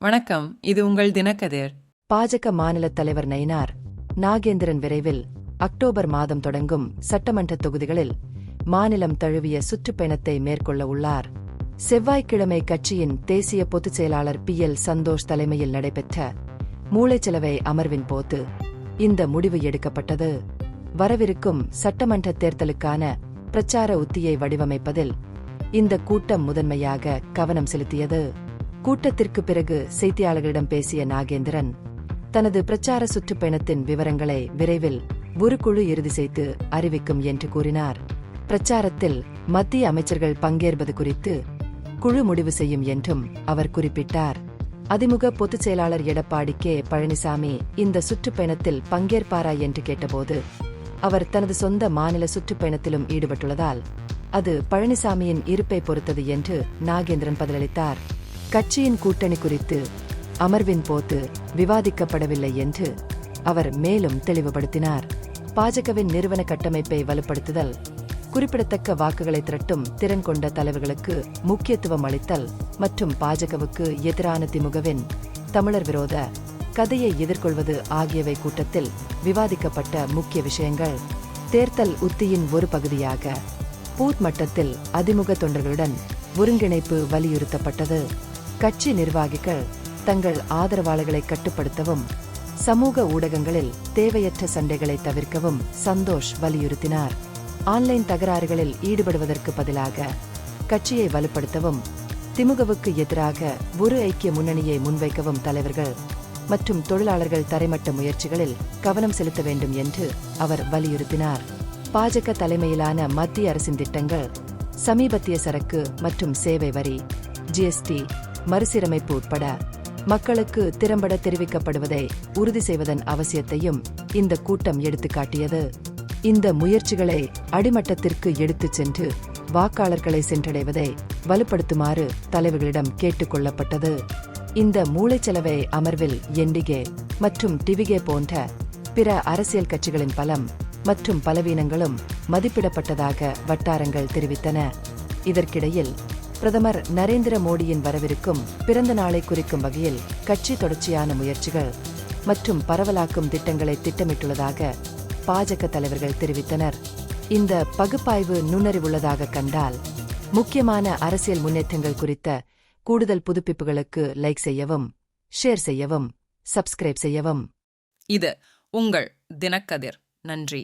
வணக்கம், இது உங்கள் தினக்கதிர். பாஜக மாநில தலைவர் நயினார் நாகேந்திரன் விரைவில் அக்டோபர் மாதம் தொடங்கும் சட்டமன்ற தொகுதிகளில் மாநிலம் தழுவிய சுற்றுப்பயணத்தை மேற்கொள்ள உள்ளார். செவ்வாய்க்கிழமை கட்சியின் தேசிய பொதுச் செயலாளர் PL சந்தோஷ் தலைமையில் நடைபெற்ற மூளைச்சலவை அமர்வின் போது இந்த முடிவு எடுக்கப்பட்டது. வரவிருக்கும் சட்டமன்ற தேர்தலுக்கான பிரச்சார உத்தியை வடிவமைப்பதில் இந்த கூட்டம் முதன்மையாக கவனம் செலுத்தியது. கூட்டத்திற்கு பிறகு செய்தியாளர்களிடம் பேசிய நாகேந்திரன் தனது பிரச்சார சுற்றுப்பயணத்தின் விவரங்களை விரைவில் ஒரு குழு இறுதி செய்து அறிவிக்கும் என்று கூறினார். பிரச்சாரத்தில் மத்திய அமைச்சர்கள் பங்கேற்பது குறித்து குழு முடிவு செய்யும் என்றும் அவர் குறிப்பிட்டார். அதிமுக பொதுச் செயலாளர் எடப்பாடி K. பழனிசாமி இந்த சுற்றுப்பயணத்தில் பங்கேற்பாரா என்று கேட்டபோது அவர் தனது சொந்த மாநில சுற்றுப்பயணத்திலும் ஈடுபட்டுள்ளதால் அது பழனிசாமியின் இருப்பை பொறுத்தது என்று நாகேந்திரன் பதிலளித்தார். கட்சியின் கூட்டணி குறித்து அமர்வின் போது விவாதிக்கப்படவில்லை என்று அவர் மேலும் தெளிவுபடுத்தினார். பாஜகவின் நிறுவன கட்டமைப்பை வலுப்படுத்துதல், குறிப்பிடத்தக்க வாக்குகளை திரட்டும் திறன் கொண்ட தலைவர்களுக்கு முக்கியத்துவம் அளித்தல் மற்றும் பாஜகவுக்கு எதிரான திமுகவின் தமிழர் விரோத கதையை எதிர்கொள்வது ஆகியவை கூட்டத்தில் விவாதிக்கப்பட்ட முக்கிய விஷயங்கள். தேர்தல் உத்தியின் ஒரு பகுதியாக பூத் மட்டத்தில் அதிமுக தொண்டர்களுடன் ஒருங்கிணைப்பு வலியுறுத்தப்பட்டது. கட்சி நிர்வாகிகள் தங்கள் ஆதரவாளர்களை கட்டுப்படுத்தவும் சமூக ஊடகங்களில் தேவையற்ற சண்டைகளை தவிர்க்கவும் சந்தோஷ் வலியுறுத்தினார். ஆன்லைன் தகராறுகளில் ஈடுபடுவதற்கு பதிலாக கட்சியை வலுப்படுத்தவும் திமுகவுக்கு எதிராக ஒரு ஐக்கிய முன்னணியை முன்வைக்கவும் தலைவர்கள் மற்றும் தொழிலாளர்கள் தரைமட்ட முயற்சிகளில் கவனம் செலுத்த வேண்டும் என்று அவர் வலியுறுத்தினார். பாஜக தலைமையிலான மத்திய அரசின் திட்டங்கள், சமீபத்திய சரக்கு மற்றும் சேவை வரி, GST மறுசீரமைப்பு உட்பட மக்களுக்கு திறம்பட தெரிவிக்கப்படுவதை உறுதி செய்வதன் அவசியத்தையும் இந்த கூட்டம் எடுத்துக்காட்டியது. இந்த முயற்சிகளை அடிமட்டத்திற்கு எடுத்துச் சென்று வாக்காளர்களை சென்றடைவதை வலுப்படுத்துமாறு தலைவர்களிடம் கேட்டுக் கொள்ளப்பட்டது. இந்த மூளைச்சலவை அமர்வில் NDA மற்றும் TVK போன்ற பிற அரசியல் கட்சிகளின் பலம் மற்றும் பலவீனங்களும் மதிப்பிடப்பட்டதாக வட்டாரங்கள் தெரிவித்தன. இதற்கிடையில் பிரதமர் நரேந்திர மோடியின் வரவிருக்கும் பிறந்த நாளை குறிக்கும் வகையில் கட்சி தொடர்ச்சியான முயற்சிகள் மற்றும் பரவலாக்கும் திட்டங்களை திட்டமிட்டுள்ளதாக பாஜக தலைவர்கள் தெரிவித்தனர். இந்த பகுப்பாய்வு நுண்ணறிவுள்ளதாக கண்டால் முக்கியமான அரசியல் முன்னேற்றங்கள் குறித்த கூடுதல் புதுப்பிப்புகளுக்கு லைக் செய்யவும், ஷேர் செய்யவும், சப்ஸ்கிரைப் செய்யவும். இது உங்கள் தினக்கதிர். நன்றி.